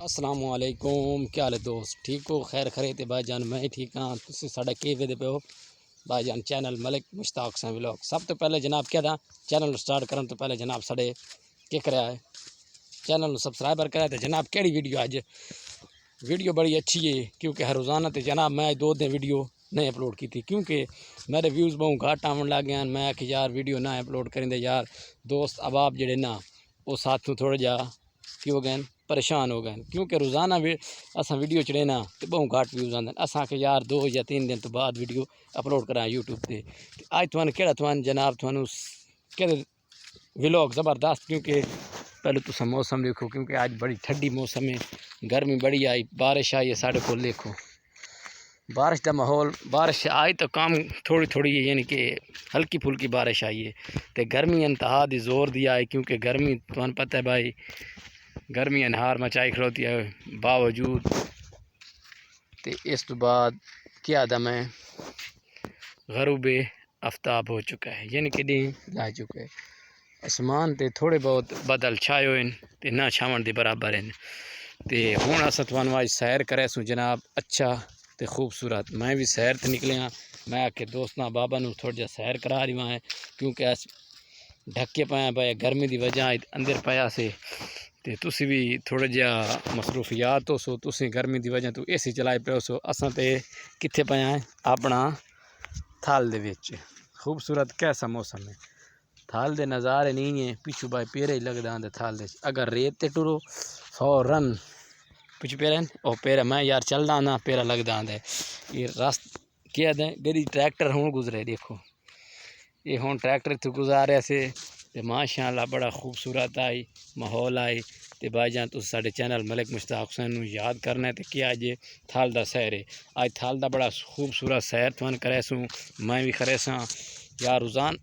السلام علیکم، کیا حال ہے دوست؟ ٹھیک ہو؟ خیر خیریت ہے بھائی جان؟ میں ٹھیک ہاں۔ تسی ساڈا کی ویدے پہ ہو بھائی جان؟ چینل ملک مشتاق حسین ولاگ۔ سب تو پہلے جناب کیا تھا، چینل سٹارٹ کرن تو پہلے جناب ساڈے کی کریا ہے، چینل سبسکرائبر کریا تے جناب کیڑی ویڈیو اج ویڈیو بڑی اچھی ہے، کیونکہ ہر روزانہ تے جناب میں 2 دن ویڈیو نہیں اپلوڈ کی تھی، کیونکہ میرے ویوز بہت گھٹ آون لگ گئے ہیں۔ میں کہ یار ویڈیو نہ اپلوڈ کریں دے یار دوست احباب جڑے نا وہ ساتھ تھوڑا جا کی ہو گئے پریشان ہو گئے، کیونکہ روزانہ اساں ویڈیو چڑے نا تو بہت گھٹ ویوز آندے، اساں کہ یار 2 یا 3 دن تو بعد ویڈیو اپلوڈ کرائیں یوٹیوب تے۔ اج تھوان کیڑا تھوان جناب تھانوں کہڑے ولاگ زبردست، کیونکہ پہلے تساں موسم دیکھو، کیونکہ آج بڑی ٹھنڈی موسم ہے، گرمی بڑی آئی، بارش آئی ہے ساڈے کول۔ دیکھو بارش دا ماحول، بارش آئی تو کام تھوڑی تھوڑی ہے، یعنی کہ ہلکی پھلکی بارش آئی ہے، تے گرمی انتہا دی زور دی آئی، کیونکہ گرمی تمہیں پتہ ہے بھائی، گرمی انہار مچائی کھڑوتی ہے باوجود۔ تے اس تو بعد کیا دم ہے، غروب آفتاب ہو چکا ہے، یعنی کہ دن جا چکا ہے، اسمان تے تھوڑے بہت بدل چھائے ہوئے تے نہ چھاون دے برابر ہیں۔ تے ہن اساں تھانوں اج سیر کرے سو جناب، اچھا تے خوبصورت۔ میں بھی سیر تے نکلے ہاں، میں کہ دوستاں بابا نو تھوڑا جا سیر کرا رہی ہاں، کیونکہ اس ڈھکے پایا بھائی گرمی دی وجہ اندر پایا سے، تے تسی بھی تھوڑا جا مصروفیات ہو سو، تسی گرمی دی وجہ تو اے سی چلائے پے سو، اساں تے کتھے پایا ہیں اپنا تھال دے وچ۔ خوبصورت کیسا موسم ہے، تھال دے نظارے نہیں ہیں، پیچھو بھائی پیرے ہی لگدا آندے تھال دے، اگر ریت تے ٹرو فوراً پیچھو پیرے او پیرا میں یار چلدا نا پیرا لگدا آندے۔ یہ راست کیا دیں گڑی ٹریکٹر ہون گزرے، دیکھو یہ ہون ٹریکٹر تو گزارے سے، تے ماشاءاللہ بڑا خوبصورت آئی ماحول آئی۔ تے بھائی جان تسی ساڈے چینل ملک مشتاق حسین نو یاد کرنا ہے تے کیا اج تھال دا سیر ہے، اج تھال دا بڑا خوبصورت سیر تھوان کرے سوں، میں بھی کرے ساں یا روزان۔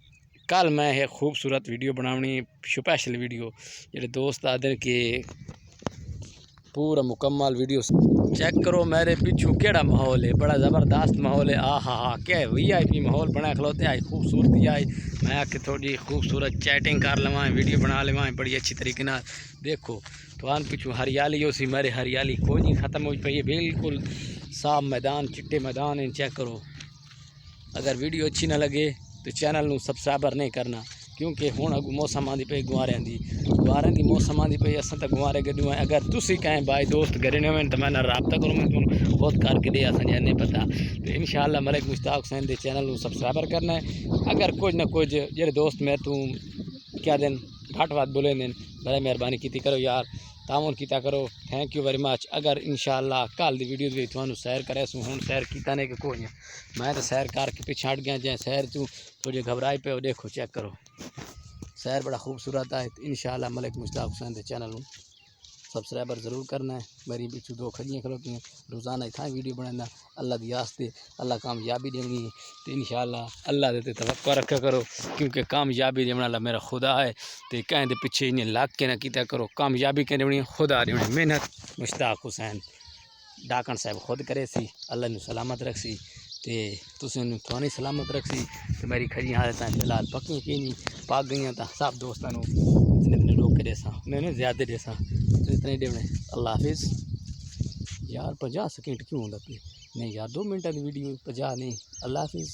کل میں ایک خوبصورت ویڈیو بناونی، سپیشل ویڈیو، جڑے دوست آدھے کہ پورا مکمل ویڈیو چیک کرو میرے پیچھو کیڑا ماحول ہے، بڑا زبردست ماحول ہے۔ ہاں کیا وی آئی پی ماحول بنا کھلوتے آئی، خوبصورتی آئی، میں کہ تھوڑی خوبصورت چیٹنگ کر لواں، ویڈیو بنا لواں بڑی اچھی طریقے نال۔ دیکھو توان پیچھو ہریالی ہو سی، میرے ہریالی کوئی نہیں ختم ہوئی پئی ہے، بالکل صاف میدان چٹے میدان ہیں، چیک کرو۔ اگر ویڈیو اچھی نہ لگے تو چینل نو سبسکرائبر نہیں کرنا، کیونکہ ہن اگوں موسم آندی پئی گواریں دی موسم آندی پئی، اساں تے گوارے گڈوں ہیں۔ اگر تسی کہیں بھائی دوست گھر نہیں ہوئے تو میں نال رابطہ کرو، میں تمہیں خود کر کے دے اساں نہیں پتہ، تو انشاءاللہ ملک مشتاق حسین دے چینل نو سبسکرائبر کرنا ہے۔ اگر کچھ نہ کچھ جڑے دوست میرے تو کیا دن گھٹ وات بولے دین، بڑا مہربانی کیتی کرو یار، تعاون کیتا کرو، تھینک یو ویری مچ۔ اگر انشاءاللہ کل دی ویڈیو بھی تھانوں سیر کرے سوں، ہن سیر کیتا نہیں کہ کوئی نہیں، میں تو سیر کر کے پیچھے ہٹ گیا، جے سیر تو تھوڑی گھبرائی پے ہو، دیکھو چیک کرو سیر بڑا خوبصورت ہے۔ انشاءاللہ ملک مشتاق حسین دے چینل نو سبسکرائبر ضرور کرنا ہے۔ میری پیچھو 2 کھڑیاں کھلوتی ہیں، روزانہ اتھاں ویڈیو بنانا، اللہ دی آستے اللہ کامیابی دیں گی، تو انشاءاللہ اللہ دے تے توقع رکھا کرو، کیونکہ کامیابی دینے والا میرا خدا ہے، تے کہیں دے پیچھے انہیں لگ کے نہ کیتا کرو، کامیابی کہیں دے خدا دے محنت مشتاق حسین ڈاکن صاحب خود کرے سی، اللہ نو سلامت رکھ سی، تے تسی نو توانی سلامت رکھ سی، تے میری کھڑیاں حالتاں فی الحال پکیاں کی نہیں پاک گئیاں، تا سب دوستاں نو اتنے لوگ کے دیساں نہیں زیادہ دیساں اتنے ڈیونے۔ اللہ حافظ یار، 50 سیکنڈ کیوں ہوندا پیا؟ نہیں یار 2 منٹ دی ویڈیو 50 نہیں۔ اللہ حافظ۔